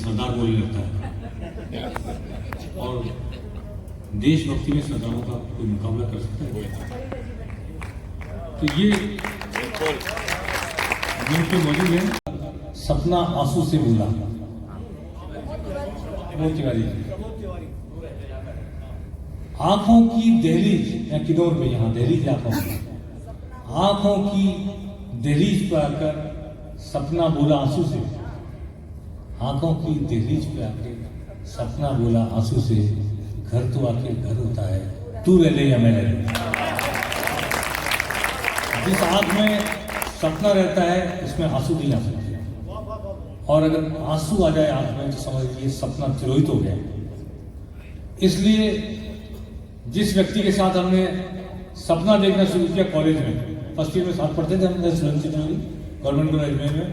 सरदार बोलने लगता है। और देशभक्ति में सरदारों का कोई मुकाबला कर सकता है? तो ये पे मौजूद है। सपना आंसू से बोला, तिवारी। आंखों की दहलीज, या किदौर में, यहाँ दहलीज आंखों की दहलीज पर आकर सपना बोला आंसू से। आंखों की दहलीज पे आकर सपना बोला आंसू से। घर तो आखिर घर होता है, तू रह ले या मैं रह ले। जिस आंख में सपना रहता है उसमें आंसू नहीं आ सकते, और अगर आंसू आ जाए आंख में तो समझ लीजिए सपना तिरोहित हो गया। इसलिए जिस व्यक्ति के साथ हमने सपना देखना शुरू किया कॉलेज में, फर्स्ट ईयर में साथ पढ़ते थे हम गवर्नमेंट कॉलेज अजमेर में,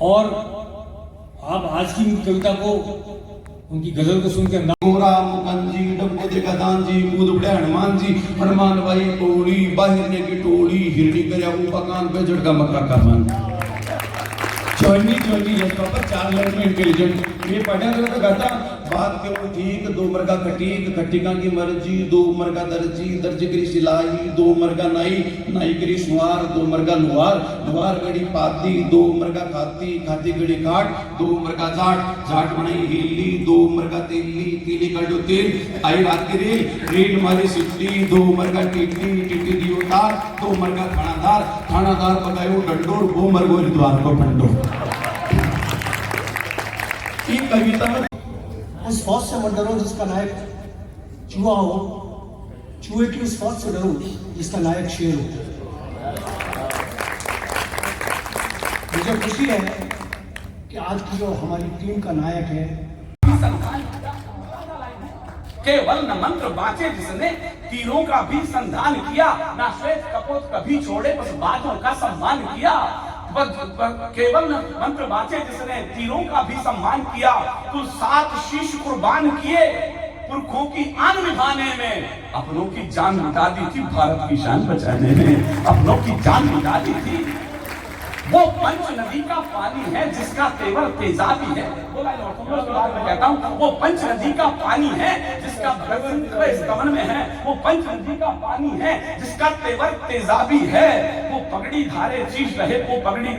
और आप आज की कविता को, उनकी गजल को सुनकर हनुमान जी, हनुमान भाई टोली बाहर ने की टोली हिरनी करया उपकान पे झटका मक्का करमान चोनी पर 4 लाइन में इंटेलिजेंट ये पढ़ा तो गाता बात के वो ठीक। 2 मरगा खटीक, खटीका की मर्जी, 2 मरगा दर्जी, दर्जी करी सिलाई, 2 मरगा नाई, नाई करी सुवार, 2 मरगा लुहार, लुहार गड़ी पाती, 2 मरगा खाती, खाती गड़ी काट, 2 मरगा जाट, जाट बनाई हिली, 2 मरगा तेली, तेली काटो तेल, आई रात की रेल, रेल मारी सिट्टी, 2 मरगा टिट्टी, टिट्टी दियो तार, 2 मरगा खानादार, खानादार पकायो डंडोर, 2 मरगो द्वार को पंडो। ये कविता में उस फौज से मत डरो जिसका नायक चूहा हो, चूहे की उस फौज से डरो जिसका नायक शेर हो। मुझे खुशी है कि आज की जो हमारी टीम का नायक है, केवल न मंत्र बाँचे जिसने तीरों का भी संधान किया, ना श्वेत कपोत कभी छोड़े बस बातों का सम्मान किया। केवल मंत्र बाँचे जिसने तीरों का भी सम्मान किया, तो 7 शीश कुर्बान किए पुरखों की आन निभाने में, अपनों की जान मिटा दी थी भारत की शान बचाने में, अपनों की जान मिटा दी थी। वो पंच नदी का पानी है जिसका तेवर तेजाबी है, कहता हूँ वो पंच नदी का पानी है जिसका इस कमन में है, वो पंच नदी का पानी है जिसका तेवर तेजाबी है। वो पगड़ी धारे शीश रहे, वो पगड़ी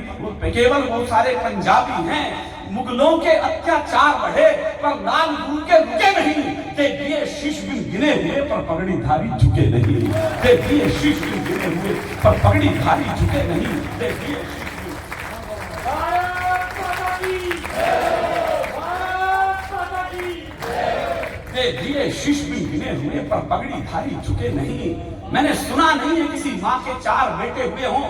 केवल वो सारे पंजाबी हैं। मुगलों के अत्याचार बढ़े पर लाल गुरु के रुके नहीं, के दिए शीश बिन गिने हुए पर पगड़ी धारी झुके नहीं, के दिए शीश बिन गिने हुए पर पगड़ी धारी झुके नहीं, के दिए दिए शीश बिन गिने हुए पर पगड़ी धारी झुके नहीं। मैंने सुना नहीं है किसी माँ के 4 बेटे हुए हों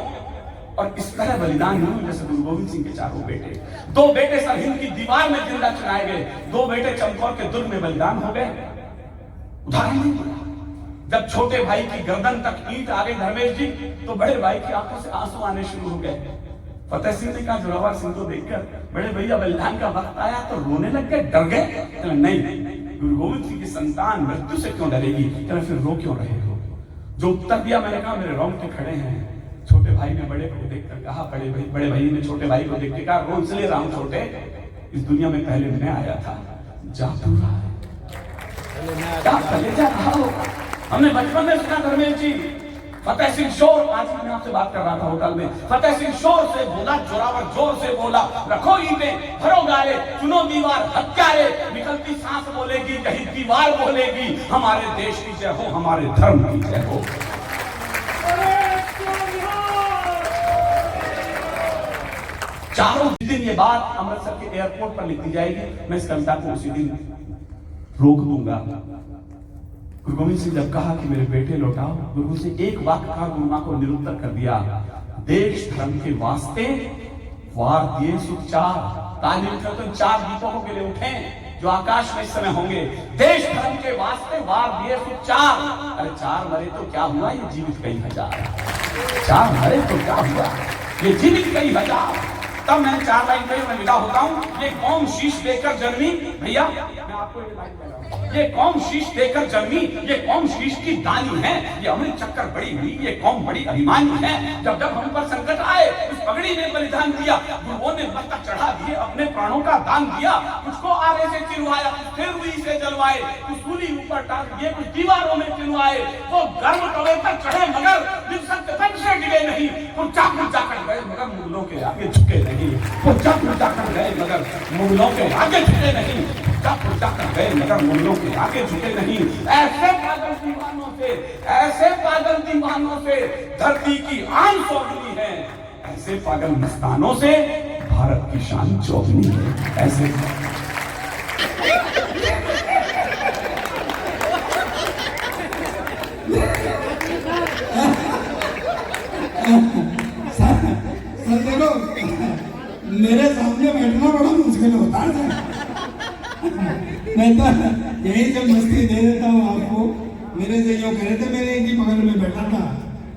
और इस तरह बलिदान हुए जैसे गुरु गोविंद सिंह के 4 बेटे। 2 बेटे सरहिंद की दीवार में जिंदा चुनाए गए, 2 बेटे चमकौर के दुर्ग में बलिदान हो गए। उदाहरण नहीं पड़ा। जब छोटे भाई की गर्दन तक ईंट आ गई धर्मेश जी, तो बड़े भाई की आंखों से आंसू आने शुरू हो गए। फतेह सिंह ने कहा जोरावर सिंह को देखकर, बड़े भैया बलिदान का वक्त आया तो रोने लग गए, डर गए? नहीं, गुरु गोविंद सिंह की संतान मृत्यु से क्यों डरेगी? फिर रो क्यों रहे हो? जो उत्तर दिया, मैंने कहा मेरे रोंगटे खड़े हैं। छोटे भाई ने बड़े को देखकर कहा, बड़े भाई ने छोटे भाई को देख के कहा, रो इसलिए रहा हूं छोटे, इस दुनिया में पहले मैं आया था, जा तू रहा है, पहले जा रहा हो। हमने बचपन में सुना धर्मेश जी, फतेह सिंह शोर, आज मैं आपसे बात कर रहा था होटल में, फतेह सिंह शोर से बोला, जोरावर जोर से बोला, रखो ईंटें भरो गाले, चुनो दीवार हत्यारे, निकलती सांस बोलेगी कहीं दीवार बोलेगी, हमारे देश की जय हो, हमारे धर्म की जय हो। चारों दिन ये बात अमृतसर के एयरपोर्ट पर लिखी जाएगी, मैं इस कविता को उसी दिन रोक दूंगा। गुरु गोविंद सिंह जब कहा कि मेरे बेटे लौटाओ, गुरु से एक वाक्य कहा, गुरु मां को निरुत्तर कर दिया, देश धर्म के वास्ते वार दिए सुचार। ताली उठे तो 4 दीपकों के लिए उठे जो आकाश में इस समय होंगे। देश धर्म के वास्ते वार दिए सुचार। अरे 4 मरे तो क्या हुआ, ये जीवित कई हजार। 4 मरे तो क्या हुआ, ये जीवित कई हजार। तब मैंने 4 लाइन कही, मैं विदा होता हूँ। ये कौम शीश देकर जन्मी, भैया मैं आपको ये लाइन बता रहा हूं, ये कौम शीश देकर जन्मी, ये कौम शीश की दानी है, ये अमृत चक्कर बड़ी हुई, ये कौम बड़ी अभिमानी है। जब जब हम पर संकट आए, उस पगड़ी ने बलिदान दिया, गुरुओं ने मस्तक चढ़ा दिए, अपने प्राणों का दान दिया। कुछ आरे से चिरवाया, फिर रुई से जलवाए, कुछ सूली ऊपर टांग दिए, कुछ दीवारों में चिरवाए। वो गर्म तवे पर चढ़े मगर दिल सत्य से गिरे नहीं, पुरजा कर गए मगर मुगलों के आगे झुके नहीं, पुरजा कर गए मगर मुगलों के आगे झुके नहीं, पुरजा कर गए मगर मुगलों के आगे झुके नहीं। ऐसे पागल दीवानों से, ऐसे पागल दीवानों से धरती की आन सौगनी है, ऐसे पागल मस्तानों से भारत की शान चौगनी है। ऐसे सर देखो, मेरे सामने बैठना बड़ा मुश्किल होता है। मैं तो यही से मस्ती दे देता हूँ आपको। मेरे से यूँ कह रहे थे, मेरे एक ही बगल में बैठा था,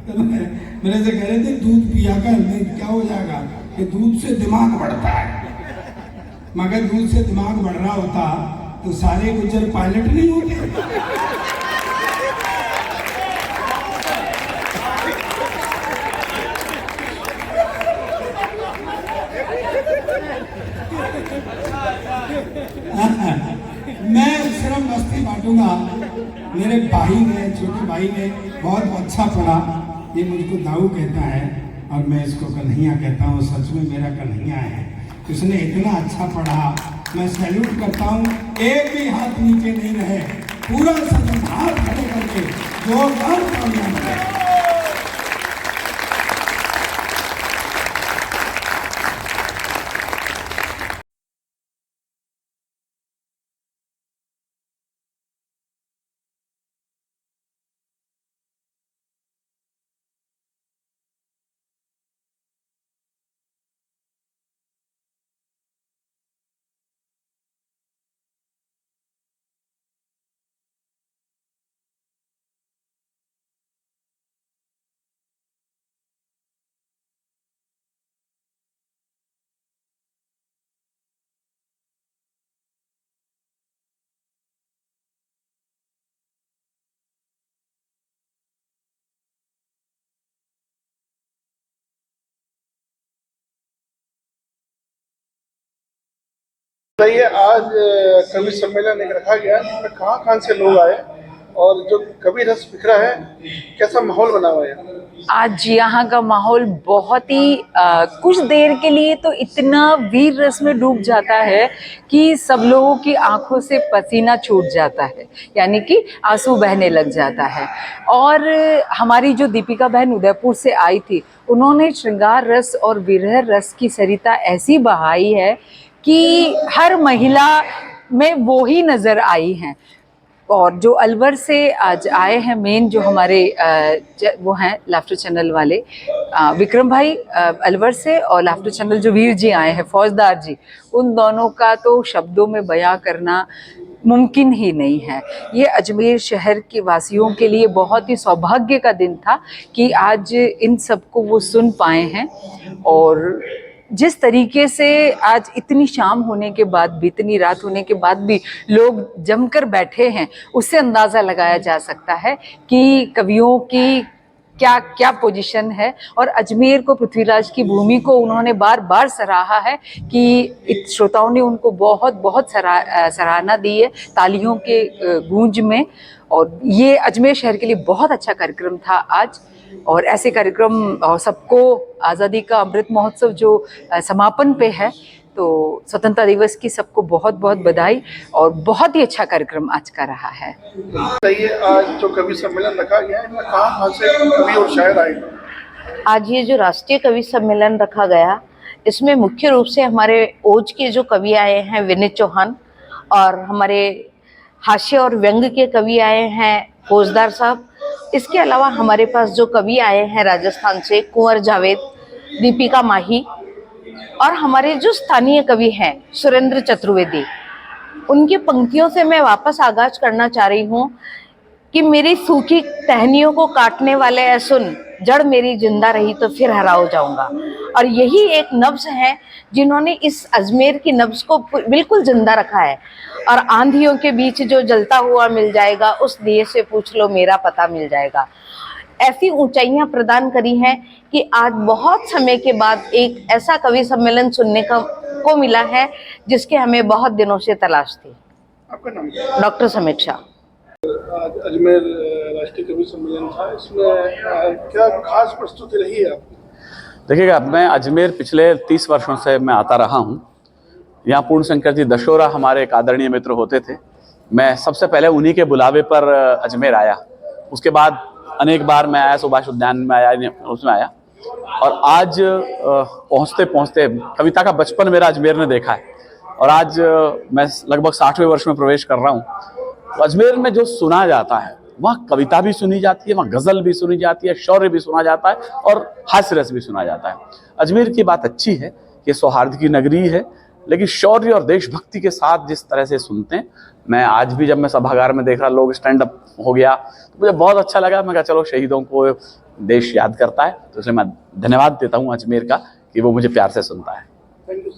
तो मेरे से कह रहे थे दूध पिया कर, नहीं क्या हो जाएगा कि दूध से दिमाग बढ़ता है। मगर दूध से दिमाग बढ़ रहा होता तो सारे गुज्जर पायलट नहीं होते। मैं सिर्फ मस्ती बांटूंगा। मेरे भाई ने, छोटे भाई ने बहुत अच्छा पढ़ा। ये मुझको दाऊ कहता है और मैं इसको कन्हैया कहता हूँ। सच में मेरा कन्हैया है, उसने इतना अच्छा पढ़ा, मैं सैल्यूट करता हूँ। एक भी हाथ नीचे नहीं रहे, पूरा सदन हाथ खड़े करके जोरदार तालियां बजाएं। बताइए, आज कवि सम्मेलन एक रखा गया, जिसमें कहाँ से लोग आए और जो कवि रस बिखरा है, कैसा माहौल बना हुआ है? आज यहाँ का माहौल बहुत ही कुछ देर के लिए तो इतना वीर रस में डूब जाता है कि सब लोगों की आंखों से पसीना छूट जाता है, यानी कि आंसू बहने लग जाता है। और हमारी जो दीपिका बहन उदयपुर से आई थी, उन्होंने श्रृंगार रस और विरह रस की सरिता ऐसी बहाई है कि हर महिला में वो ही नज़र आई हैं। और जो अलवर से आज आए हैं, मेन जो हमारे वो हैं लाफ्टर चैनल वाले विक्रम भाई अलवर से, और लाफ्टर चैनल जो वीर जी आए हैं फौजदार जी, उन दोनों का तो शब्दों में बयां करना मुमकिन ही नहीं है। ये अजमेर शहर के वासियों के लिए बहुत ही सौभाग्य का दिन था कि आज इन सबको वो सुन पाए हैं। और जिस तरीके से आज इतनी शाम होने के बाद भी, इतनी रात होने के बाद भी लोग जमकर बैठे हैं, उससे अंदाज़ा लगाया जा सकता है कि कवियों की क्या क्या पोजीशन है। और अजमेर को, पृथ्वीराज की भूमि को उन्होंने बार बार सराहा है कि श्रोताओं ने उनको बहुत बहुत सराहना दी है तालियों के गूंज में। और ये अजमेर शहर के लिए बहुत अच्छा कार्यक्रम था आज। और ऐसे कार्यक्रम, और सबको आज़ादी का अमृत महोत्सव जो समापन पे है, तो स्वतंत्रता दिवस की सबको बहुत बहुत बधाई। और बहुत ही अच्छा कार्यक्रम आज का रहा है। बताइए, आज जो कवि सम्मेलन रखा गया है, इसमें कहाँ से कवि और शायर आए? आज ये जो राष्ट्रीय कवि सम्मेलन रखा गया, इसमें मुख्य रूप से हमारे ओज के जो कवि आए हैं विनीत चौहान, और हमारे हास्य और व्यंग के कवि आए हैं फौजदार साहब। इसके अलावा हमारे पास जो कवि आए हैं राजस्थान से, कुंवर जावेद, दीपिका माही, और हमारे जो स्थानीय कवि हैं सुरेंद्र चतुर्वेदी। उनकी पंक्तियों से मैं वापस आगाज करना चाह रही हूँ कि मेरी सूखी टहनियों को काटने वाले ऐ सुन, जड़ मेरी जिंदा रही तो फिर हरा हो जाऊंगा। और यही एक नब्ज है जिन्होंने इस अजमेर की नब्ज को बिल्कुल जिंदा रखा है। और आंधियों के बीच जो जलता हुआ मिल जाएगा, उस दिए से पूछ लो मेरा पता मिल जाएगा। ऐसी ऊंचाइयां प्रदान करी हैं कि आज बहुत समय के बाद एक ऐसा कवि सम्मेलन सुनने को मिला है जिसके हमें बहुत दिनों से तलाश थी। आपका नाम क्या है? डॉक्टर समीर शाह। आज अजमेर राष्ट्रीय कवि सम्मेलन था, इसमें क्या खास प्रस्तुति रही है आपकी? देखिएगा, मैं अजमेर पिछले 30 वर्षों से मैं आता रहा हूँ। यहाँ पूर्ण शंकर जी दशोरा हमारे एक आदरणीय मित्र होते थे। मैं सबसे पहले उन्हीं के बुलावे पर अजमेर आया। उसके बाद अनेक बार मैं आया, सुभाष उद्यान में आया, उसमें आया। और आज पहुँचते पहुँचते कविता का बचपन मेरा अजमेर ने देखा है। और आज मैं लगभग 60वें वर्ष में प्रवेश कर रहा हूँ। तो अजमेर में जो सुना जाता है, वहाँ कविता भी सुनी जाती है, वहाँ गज़ल भी सुनी जाती है, शौर्य भी सुना जाता है और हास्य रस भी सुना जाता है। अजमेर की बात अच्छी है कि सौहार्द की नगरी है, लेकिन शौर्य और देशभक्ति के साथ जिस तरह से सुनते हैं, मैं आज भी जब मैं सभागार में देख रहा लोग स्टैंड अप हो गया तो मुझे बहुत अच्छा लगा। मैं कहा चलो शहीदों को देश याद करता है, तो इसलिए मैं धन्यवाद देता हूँ अजमेर का कि वो मुझे प्यार से सुनता है। Thank you.